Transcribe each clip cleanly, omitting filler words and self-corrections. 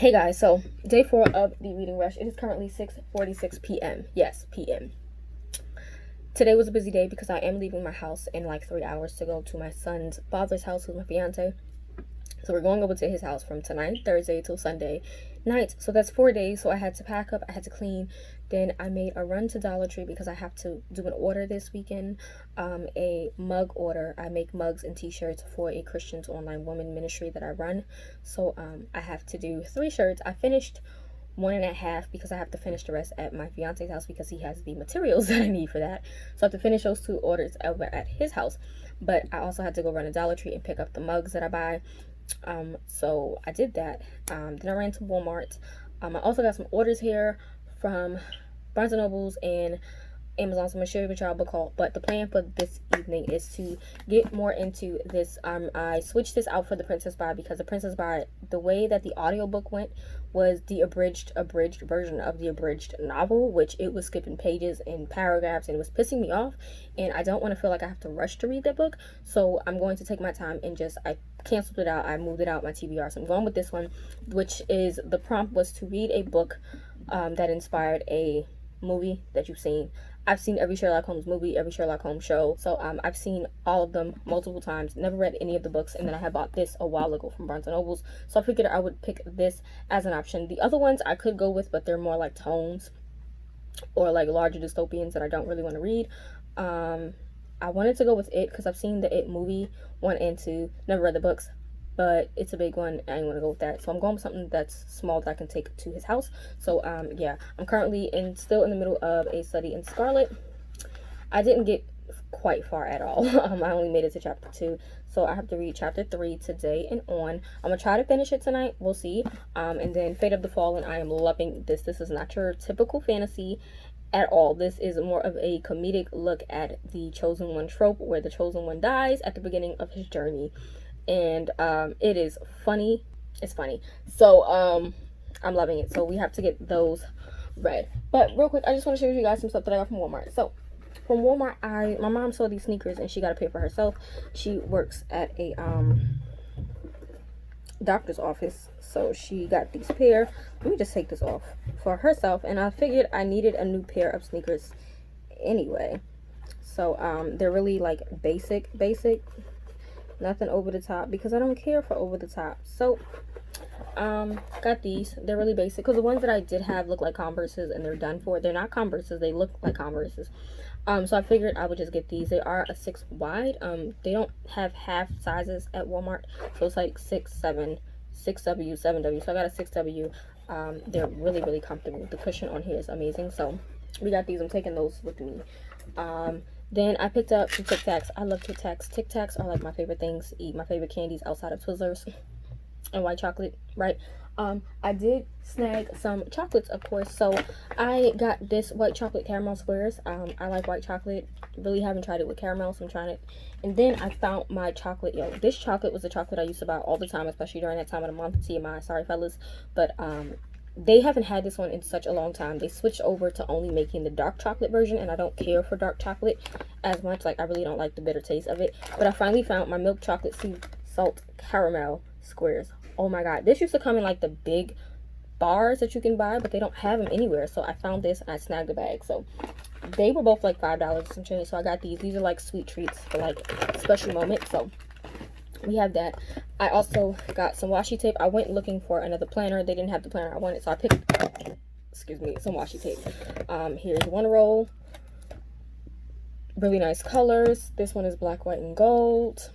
Hey guys, so day 4 of the reading rush. It is currently 6:46 p.m. Yes, p.m. Today was a busy day because I am leaving my house in like 3 hours to go to my son's father's house with my fiance. So we're going over to his house from tonight, Thursday, till Sunday night. So that's 4 days. So I had to pack up, I had to clean. Then I made a run to Dollar Tree because I have to do an order this weekend, a mug order. I make mugs and t-shirts for a Christian's online woman ministry that I run. So I have to do 3 shirts. I finished 1.5 because I have to finish the rest at my fiance's house because he has the materials that I need for that. So I have to finish those 2 orders over at his house. But I also had to go run to Dollar Tree and pick up the mugs that I buy. So I did that. Then I ran to Walmart. I also got some orders here from Barnes & Nobles and Amazon, so I'm going to share with y'all book haul. But the plan for this evening is to get more into this. I switched this out for The Princess Bride because The Princess Bride, the way that the audiobook went was the abridged version of the abridged novel, which it was skipping pages and paragraphs and it was pissing me off, and I don't want to feel like I have to rush to read that book. So I'm going to take my time and I canceled it out. I moved it out my TBR. So I'm going with this one, which is, the prompt was to read a book that inspired a movie that you've seen. I've seen every Sherlock Holmes movie, every Sherlock Holmes show. So I've seen all of them multiple times, never read any of the books, and then I had bought this a while ago from Barnes & Nobles. So I figured I would pick this as an option. The other ones I could go with, but they're more like tomes or like larger dystopians that I don't really want to read. I wanted to go with It because I've seen the It movie 1 and 2, never read the books, but it's a big one. I didn't want to go with that, so I'm going with something that's small that I can take to his house. So yeah, I'm currently still in the middle of a study in Scarlet. I didn't get quite far at all. I only made it to chapter 2, so I have to read chapter 3 today and on. I'm gonna try to finish it tonight, we'll see. And then Fate of the Fallen, I am loving this. This is not your typical fantasy at all. This is more of a comedic look at the chosen one trope, where the chosen one dies at the beginning of his journey, and it is funny. It's funny. So I'm loving it. So we have to get those read. But real quick, I just want to share with you guys some stuff that I got from Walmart. So from Walmart, my mom saw these sneakers and she got to pay for herself. She works at a doctor's office, so she got these pair. Let me just take this off for herself, and I figured I needed a new pair of sneakers anyway. So they're really like basic, nothing over the top, because I don't care for over the top. So got these. They're really basic because the ones that I did have look like Converses and they're done for. They're not Converses, they look like Converses. So I figured I would just get these. They are a 6 wide. They don't have half sizes at Walmart, so it's like 6, 7, 6W, 7W. So I got a 6W. They're really comfortable. The cushion on here is amazing. So we got these. I'm taking those with me. Then I picked up some Tic Tacs. I love Tic Tacs. Tic Tacs are like my favorite things to eat. My favorite candies outside of Twizzlers and white chocolate, right? I did snag some chocolates, of course. So I got this white chocolate caramel squares. I like white chocolate. Really haven't tried it with caramel, so I'm trying it. And then I found my chocolate. This chocolate was the chocolate I used to buy all the time, especially during that time of the month. TMI, sorry fellas, but they haven't had this one in such a long time. They switched over to only making the dark chocolate version, and I don't care for dark chocolate as much. Like, I really don't like the bitter taste of it. But I finally found my milk chocolate sea salt caramel squares. Oh my god, this used to come in like the big bars that you can buy, but they don't have them anywhere. So I found this and I snagged a bag. So they were both like $5 and some change. So I got these. These are like sweet treats for like special moments. So we have that. I also got some washi tape. I went looking for another planner. They didn't have the planner I wanted, so I picked, excuse me, some washi tape. Here's one roll. Really nice colors. This one is black, white, and gold.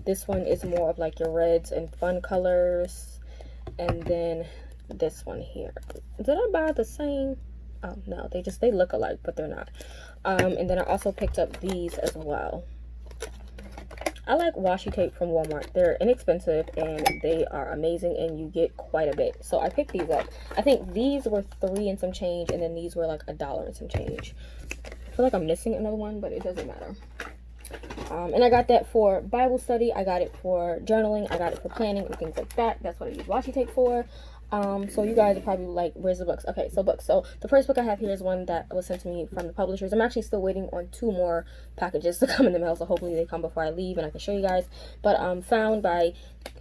This one is more of like your reds and fun colors. And then this one here. Did I buy the same? Oh no, they look alike, but they're not. And then I also picked up these as well. I like washi tape from Walmart. They're inexpensive and they are amazing, and you get quite a bit. So I picked these up. I think these were $3 and some change, and then these were like $1 and some change. I feel like I'm missing another one, but it doesn't matter. And I got that for Bible study. I got it for journaling. I got it for planning and things like that. That's what I use washi tape for. So you guys are probably like, where's the books? Okay, so books. So the first book I have here is one that was sent to me from the publishers. I'm actually still waiting on 2 more packages to come in the mail, so hopefully they come before I leave and I can show you guys. But Found by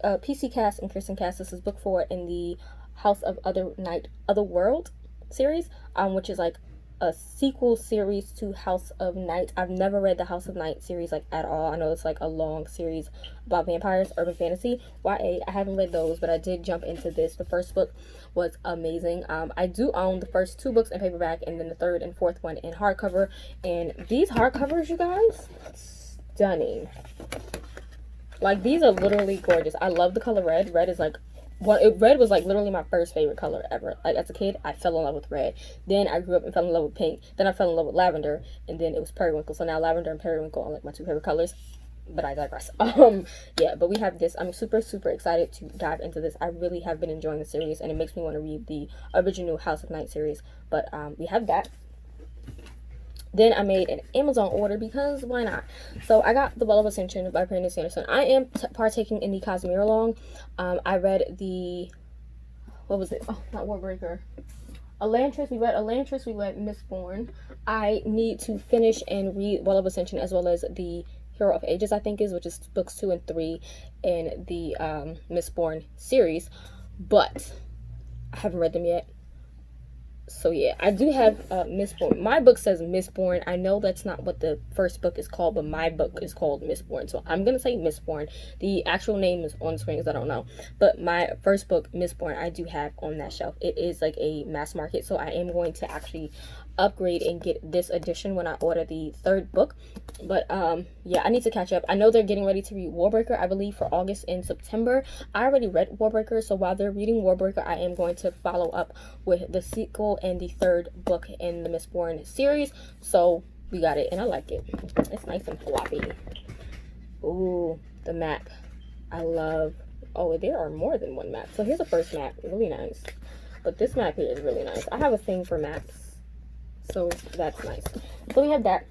PC Cast and Kristin Cast. This is book 4 in the House of Otherworld series, which is like a sequel series to House of Night. I've never read the House of Night series like at all. I know it's like a long series about vampires, urban fantasy, YA. I haven't read those, but I did jump into this. The first book was amazing. I do own the first 2 books in paperback, and then the 3rd and 4th one in hardcover. And these hardcovers, you guys, stunning. Like, these are literally gorgeous. I love the color red. Red is like red was like literally my first favorite color ever. Like, as a kid, I fell in love with red. Then I grew up and fell in love with pink. Then I fell in love with lavender, and then it was periwinkle. So now lavender and periwinkle are like my 2 favorite colors. But I digress. Yeah, but we have this. I'm super excited to dive into this. I really have been enjoying the series, and it makes me want to read the original House of Night series. But we have that. Then I made an Amazon order because why not? So I got The Well of Ascension by Sanderson. I am partaking in the Casimir Long. I read the, what was it? Oh, not Warbreaker. Elantris. We read Elantris. We read Mistborn. I need to finish and read Well of Ascension as well as the Hero of Ages, I think is, which is books 2 and 3 in the Mistborn series. But I haven't read them yet. So yeah, I do have Mistborn. My book says Mistborn. I know that's not what the first book is called, but my book is called Mistborn. So I'm going to say Mistborn. The actual name is on screen because I don't know. But my first book, Mistborn, I do have on that shelf. It is like a mass market. So I am going to actually upgrade and get this edition when I order the 3rd book. But yeah, I need to catch up. I know they're getting ready to read Warbreaker, I believe, for August and September. I already read Warbreaker, so while they're reading Warbreaker, I am going to follow up with the sequel and the 3rd book in the Mistborn series. So we got it, and I like it. It's nice and floppy. Ooh, the map. I love. Oh, there are more than one map. So here's the first map. Really nice. But this map here is really nice. I have a thing for maps, so that's nice. So we have that.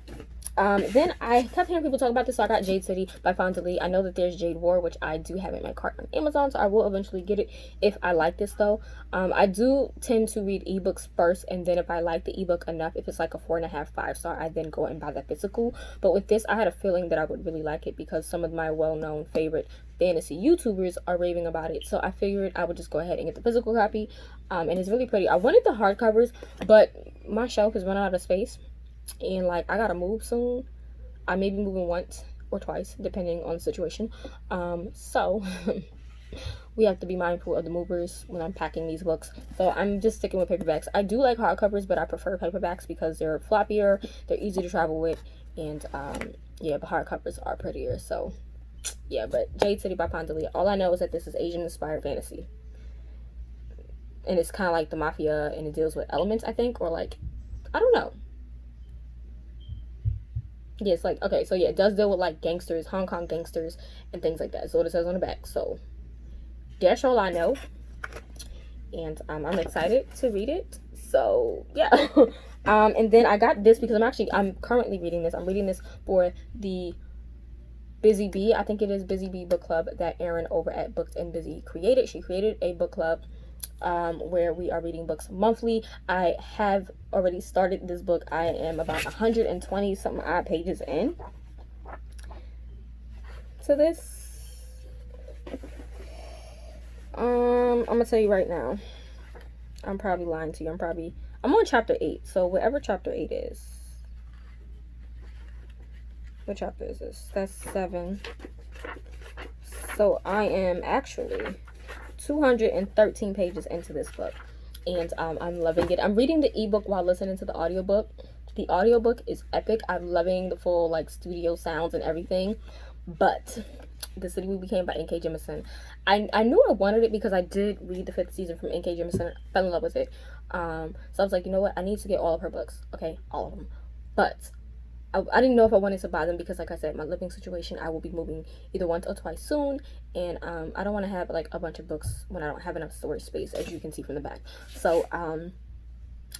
Then I kept hearing people talk about this, so I got Jade City by Fonda. I know that there's Jade War, which I do have in my cart on Amazon, so I will eventually get it if I like this, though. I do tend to read ebooks first, and then if I like the ebook enough, if it's like a 4.5, 5-star, I then go and buy the physical. But with this, I had a feeling that I would really like it because some of my well-known favorite fantasy YouTubers are raving about it, so I figured I would just go ahead and get the physical copy. And it's really pretty. I wanted the hardcovers, but my shelf is running out of space. And like, I gotta move soon. I may be moving once or twice depending on the situation. So we have to be mindful of the movers when I'm packing these books. So I'm just sticking with paperbacks. I do like hardcovers, but I prefer paperbacks because they're floppier, they're easy to travel with, and yeah, but hardcovers are prettier. So yeah, but Jade City by Fonda. All I know is that this is Asian inspired fantasy, and it's kind of like the mafia, and it deals with elements, I think, or like, I don't know. Yeah, it's like, okay, so yeah, it does deal with like gangsters, Hong Kong gangsters, and things like that. So what it says on the back. So that's all I know, and I'm excited to read it. So yeah. And then I got this because I'm currently reading this. I'm reading this for the Busy Bee. I think it is Busy Bee book club that Erin over at Booked and Busy created. She created a book club where we are reading books monthly. I have already started this book. I am about 120 something odd pages in to this. I'm gonna tell you right now, I'm probably lying to you. I'm on chapter 8, so whatever chapter 8 is. What chapter is this? That's 7. So I am actually 213 pages into this book, and I'm loving it. I'm reading the ebook while listening to the audiobook. The audiobook is epic. I'm loving the full like studio sounds and everything. But The City We Became by Enkei Jemisin. I knew I wanted it because I did read the 5th season from Enkei Jemisin. Fell in love with it. So I was like, you know what? I need to get all of her books. Okay, all of them. But I didn't know if I wanted to buy them because, like I said, my living situation, I will be moving either once or twice soon, and I don't want to have like a bunch of books when I don't have enough storage space, as you can see from the back. So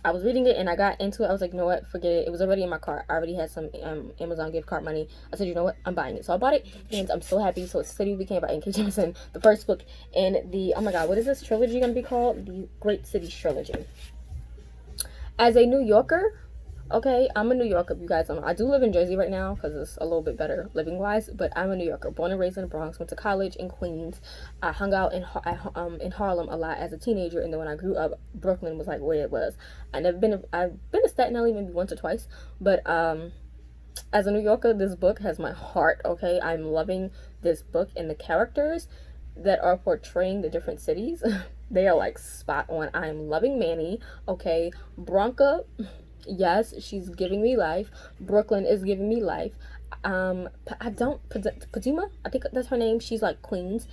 I was reading it and I got into it. I was like, you know what, forget it. It was already in my cart. I already had some Amazon gift card money. I said, you know what, I'm buying it. So I bought it, and I'm so happy. So it's City Became by Enkei Jim, the first book in the, oh my god, what is this trilogy gonna be called? The Great Cities trilogy. As a New Yorker, Okay, I'm a New Yorker, if you guys don't know. I do live in Jersey right now because it's a little bit better living wise, but I'm a New Yorker, born and raised in the Bronx, went to college in Queens. I hung out in Harlem a lot as a teenager, and then when I grew up, Brooklyn was like where it was. I've been to Staten Island maybe once or twice, but as a New Yorker, this book has my heart. Okay, I'm loving this book, and the characters that are portraying the different cities, they are like spot on. I'm loving Manny. Okay, Bronca, yes, she's giving me life. Brooklyn is giving me life. I don't Padima, I think that's her name. She's like Queens.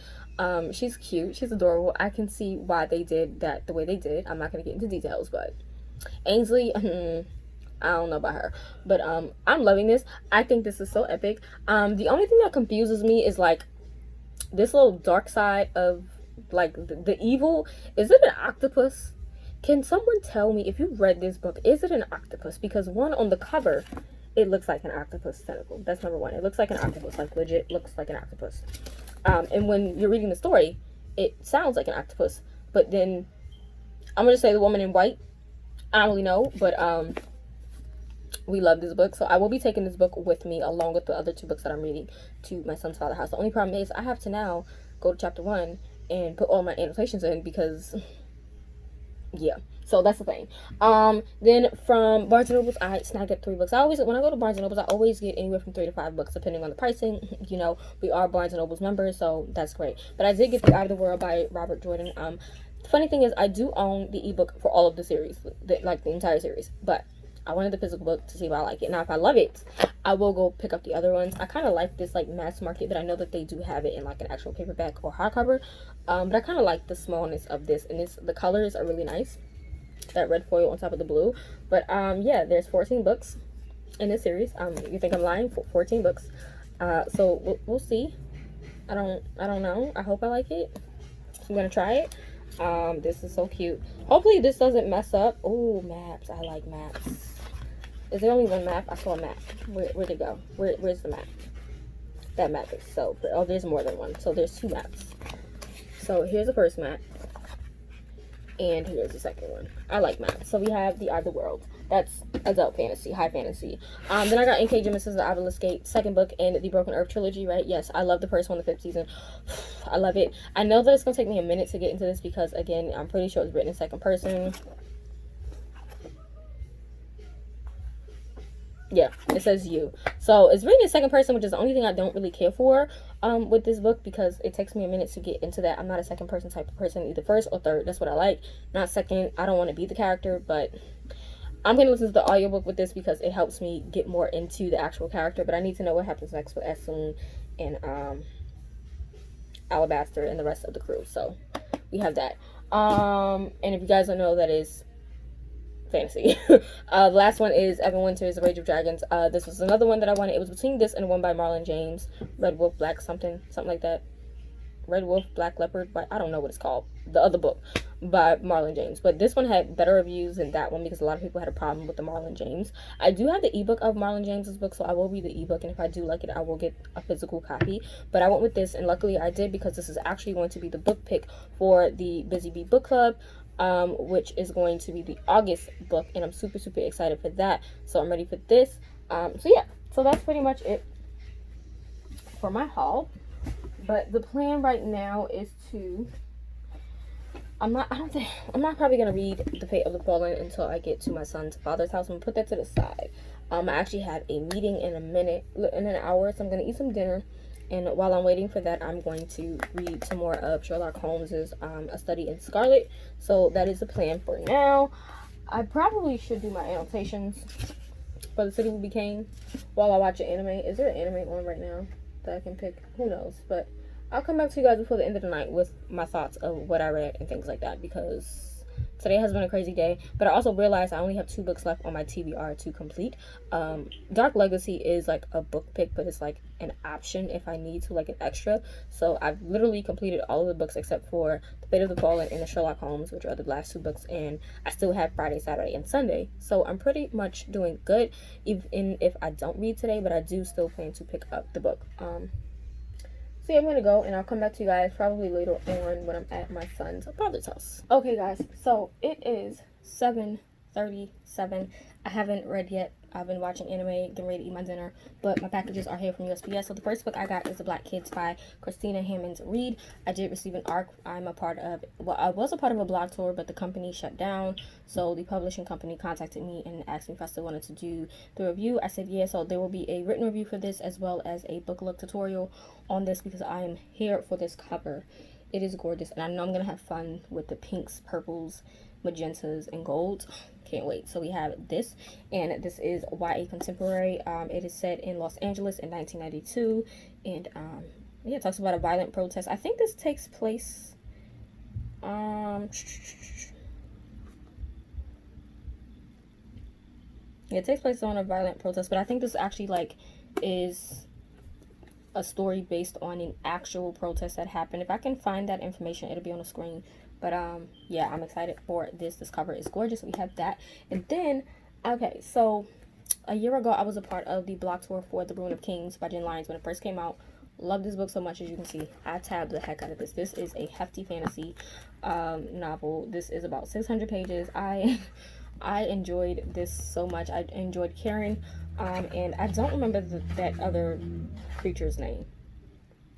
She's cute. She's adorable. I can see why they did that the way they did. I'm not gonna get into details, but Ainsley, I don't know about her, but I'm loving this. I think this is so epic. The only thing that confuses me is like this little dark side of like the evil. Is it an octopus? Can someone tell me if you read this book? Is it an octopus? Because one on the cover, it looks like an octopus tentacle. That's number one. It looks like an octopus, like legit looks like an octopus. And when you're reading the story, it sounds like an octopus. But then I'm gonna say the woman in white. I don't really know, but we love this book, so I will be taking this book with me along with the other two books that I'm reading to my son's father house. The only problem is I have to now go to chapter 1 and put all my annotations in because yeah, so that's the thing. Then from Barnes and Nobles, I snagged up 3 books. When I go to Barnes and Nobles, I always get anywhere from 3 to 5 books depending on the pricing. You know, we are Barnes and Nobles members, so that's great. But I did get The Eye of the World by Robert Jordan. The funny thing is I do own the ebook for all of the series, like the entire series, but I wanted the physical book to see if I like it. Now, if I love it, I will go pick up the other ones. I kind of like this like mass market, but I know that they do have it in like an actual paperback or hardcover. But I kind of like the smallness of this, and the colors are really nice. That red foil on top of the blue. But yeah, there's 14 books in this series. You think I'm lying? 14 books. So we'll see. I don't know. I hope I like it. I'm gonna try it. This is so cute. Hopefully this doesn't mess up. Oh, maps. I like maps. Is there only one map? I saw a map. Where'd it go? Where's the map? That map is so pretty. Oh, there's more than one. So there's 2 maps. So here's the first map. And here's the second one. I like maps. So we have The Eye of the World. That's adult fantasy, high fantasy. Then I got Enkei Jim, The Obelisk, second book in the Broken Earth trilogy, right? Yes, I love the first one, the 5th season. I love it. I know that it's going to take me a minute to get into this because, again, I'm pretty sure it's written in second person. Yeah, it says you. So it's written in second person, which is the only thing I don't really care for with this book because it takes me a minute to get into that. I'm not a second person type of person, either first or third. That's what I like. Not second. I don't want to be the character, but I'm going to listen to the audiobook with this because it helps me get more into the actual character, but I need to know what happens next with Ascension and Alabaster and the rest of the crew. So we have that. And if you guys don't know, that is fantasy. The last one is Evan Winter's The Rage of Dragons. This was another one that I wanted. It was between this and one by Marlon James, Red Wolf, Black something like that. Red Wolf, Black Leopard, but I don't know what it's called. The other book by Marlon James. But this one had better reviews than that one because a lot of people had a problem with the Marlon James. I do have the ebook of Marlon James's book, so I will read the ebook, and if I do like it, I will get a physical copy. But I went with this, and luckily I did because this is actually going to be the book pick for the Busy Bee Book Club, which is going to be the August book, and I'm super excited for that. So I'm ready for this. So yeah, so that's pretty much it for my haul. But the plan right now is to I'm not probably gonna read The Fate of the Fallen until I get to my son's father's house. I'm gonna put that to the side. I actually have a meeting in an hour, so I'm gonna eat some dinner. And while I'm waiting for that, I'm going to read some more of Sherlock Holmes's A Study in Scarlet. So that is the plan for now. I probably should do my annotations for The City We Became while I watch an anime. Is there an anime on right now that I can pick? Who knows? But I'll come back to you guys before the end of the night with my thoughts of what I read and things like that, because today has been a crazy day. But I also realized I only have 2 books left on my TBR to complete. Dark Legacy is like a book pick, but it's like an option if I need to, like an extra. So I've literally completed all of the books except for The Fate of the Fallen and the Sherlock Holmes, which are the last 2 books, and I still have Friday, Saturday, and Sunday. So I'm pretty much doing good, even if I don't read today, but I do still plan to pick up the book. So yeah, I'm gonna go, and I'll come back to you guys probably later on when I'm at my son's father's house. Okay guys, so it is 7 37. I haven't read yet. I've been watching anime, getting ready to eat my dinner, but my packages are here from USPS. So the first book I got is The Black Kids by Christina Hammonds Reed. I did receive an ARC. I'm a part of, well, I was a part of a blog tour, but the company shut down. So the publishing company contacted me and asked me if I still wanted to do the review. I said yeah, so there will be a written review for this as well as a book look tutorial on this because I am here for this cover. It is gorgeous, and I know I'm going to have fun with the pinks, purples, magentas, and golds. Can't wait. So we have this, and this is YA Contemporary. It is set in Los Angeles in 1992, and yeah, it talks about a violent protest. I think this takes place yeah, it takes place on a violent protest, but I think this actually like is a story based on an actual protest that happened. If I can find that information, it'll be on the screen. But yeah, I'm excited for this. This cover is gorgeous. We have that. And then, okay, so a year ago I was a part of the block tour for The Ruin of Kings by Jenn when it first came out. Love this book so much. As you can see, I tabbed the heck out of this. This is a hefty fantasy novel. This is about 600 pages. I enjoyed this so much. I enjoyed Karen, and I don't remember that other creature's name.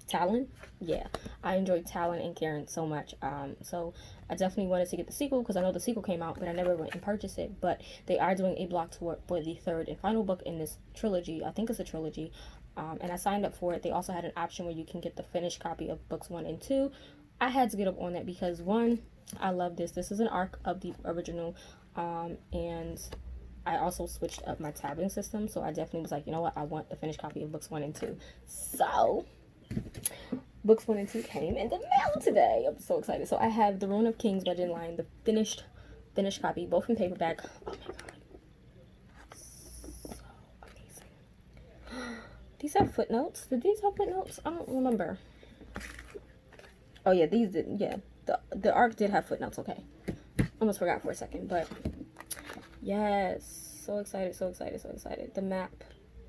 Talon? Yeah, I enjoyed Talon and Karen so much. So I definitely wanted to get the sequel because I know the sequel came out, but I never went and purchased it. But they are doing a block tour for the third and final book in this trilogy. I think it's a trilogy. And I signed up for it. They also had an option where you can get the finished copy of books 1 and 2. I had to get up on that because, one, I love this. This is an arc of the original. And I also switched up my tabbing system. So I definitely was like, you know what? I want the finished copy of books 1 and 2. So books 1 and 2 came in the mail today. I'm so excited. So I have The Ruin of Kings by Jenn, the finished copy, both in paperback. Oh my god. So amazing. These have footnotes. Did these have footnotes? I don't remember. Oh yeah, these did. Yeah, the arc did have footnotes. Okay, almost forgot for a second, but yes, so excited, so excited, so excited. The map.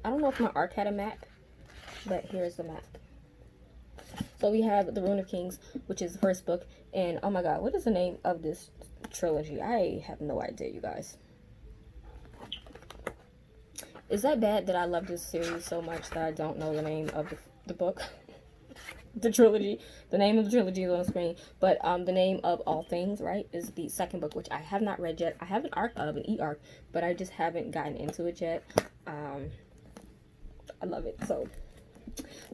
I don't know if my arc had a map, but here's the map. So we have The Ruin of Kings, which is the first book, and oh my god, what is the name of this trilogy? I have no idea, you guys. Is that bad that I love this series so much that I don't know the name of the book? The trilogy. The name of the trilogy is on the screen. But the name of All Things, right, is the second book, which I have not read yet. I have an arc of an e-arc, but I just haven't gotten into it yet. I love it. So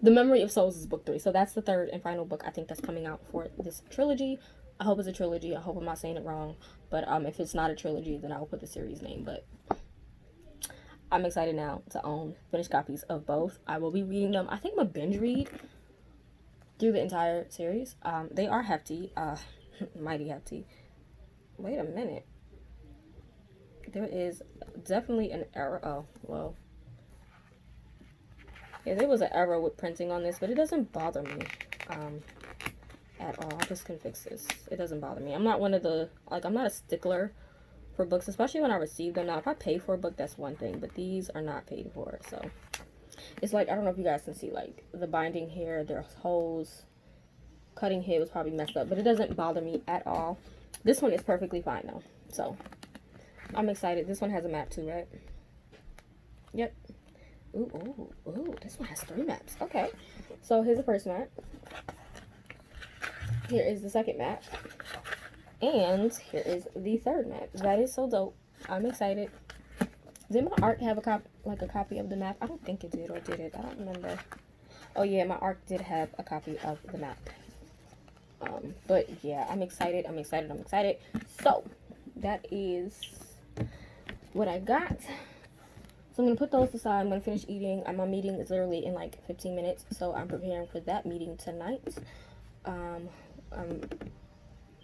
The Memory of Souls is book 3. So that's the third and final book I think that's coming out for this trilogy. I hope it's a trilogy. I hope I'm not saying it wrong. But if it's not a trilogy, then I will put the series name. But I'm excited now to own finished copies of both. I will be reading them. I think I'm a binge read through the entire series. They are hefty. Mighty hefty. Wait a minute. There is definitely an error. Oh, well. Yeah, there was an error with printing on this, but it doesn't bother me at all. I just can fix this. It doesn't bother me. I'm not one of the, like, I'm not a stickler for books, especially when I receive them. Now, if I pay for a book, that's one thing, but these are not paid for, so it's like, I don't know if you guys can see, like, the binding here, there's holes, cutting here was probably messed up, but it doesn't bother me at all. This one is perfectly fine, though, so I'm excited. This one has a map, too, right? Yep. Ooh, this one has 3 maps. Okay, so here's the first map. Here is the second map. And here is the third map. That is so dope. I'm excited. Did my arc have a copy of the map? I don't think it did, or did it? I don't remember. Oh yeah, my arc did have a copy of the map. But yeah, I'm excited. I'm excited. I'm excited. So that is what I got. So I'm gonna put those aside. I'm gonna finish eating. My meeting is literally in like 15 minutes, so I'm preparing for that meeting tonight.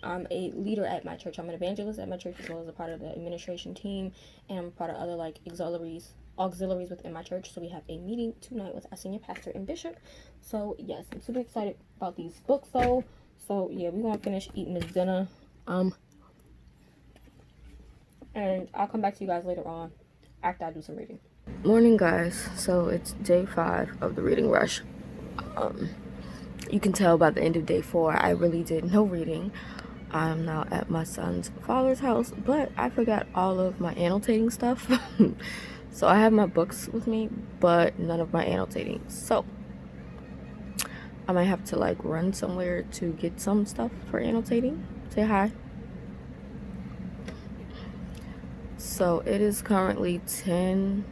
I'm a leader at my church. I'm an evangelist at my church as well as a part of the administration team, and I'm part of other like auxiliaries within my church. So we have a meeting tonight with our senior pastor and bishop. So yes, I'm super excited about these books though. So yeah, we're gonna finish eating this dinner. And I'll come back to you guys later on after I do some reading. Morning guys, so it's day 5 of the reading rush. You can tell by the end of day 4 I really did no reading. I'm now at my son's father's house, but I forgot all of my annotating stuff. So I have my books with me, but none of my annotating. So I might have to like run somewhere to get some stuff for annotating. Say hi. So it is currently 10,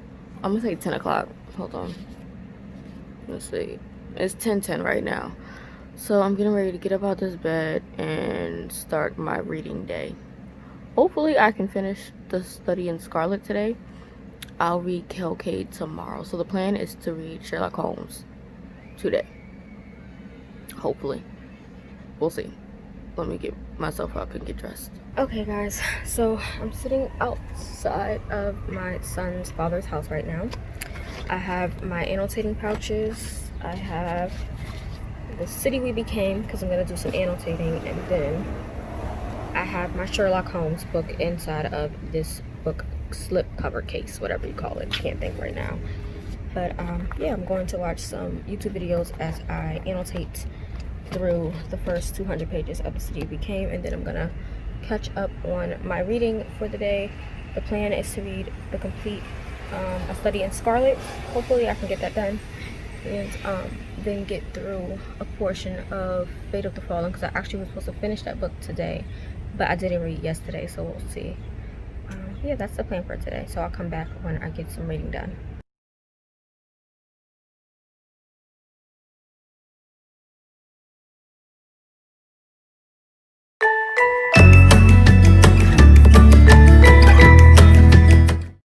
I'm gonna say 10 o'clock. Hold on. Let's see. It's 10:10 right now. So I'm getting ready to get up out this bed and start my reading day. Hopefully I can finish the study in Scarlet today. I'll read Kade tomorrow. So the plan is to read Sherlock Holmes today. Hopefully. We'll see. Let me get myself up and get dressed. Okay guys, so I'm sitting outside of my son's father's house right now. I have my annotating pouches. I have the city we became, because I'm going to do some annotating, and then I have my Sherlock Holmes book inside of this book slip cover case, whatever you call it. Can't think right now. But yeah, I'm going to watch some YouTube videos as I annotate through the first 200 pages of the city we became, and then I'm gonna catch up on my reading for the day. The plan is to read the complete A Study in Scarlet. Hopefully I can get that done, and then get through a portion of Fate of the Fallen, because I actually was supposed to finish that book today, but I didn't read yesterday, so we'll see. Yeah, that's the plan for today. So I'll come back when I get some reading done.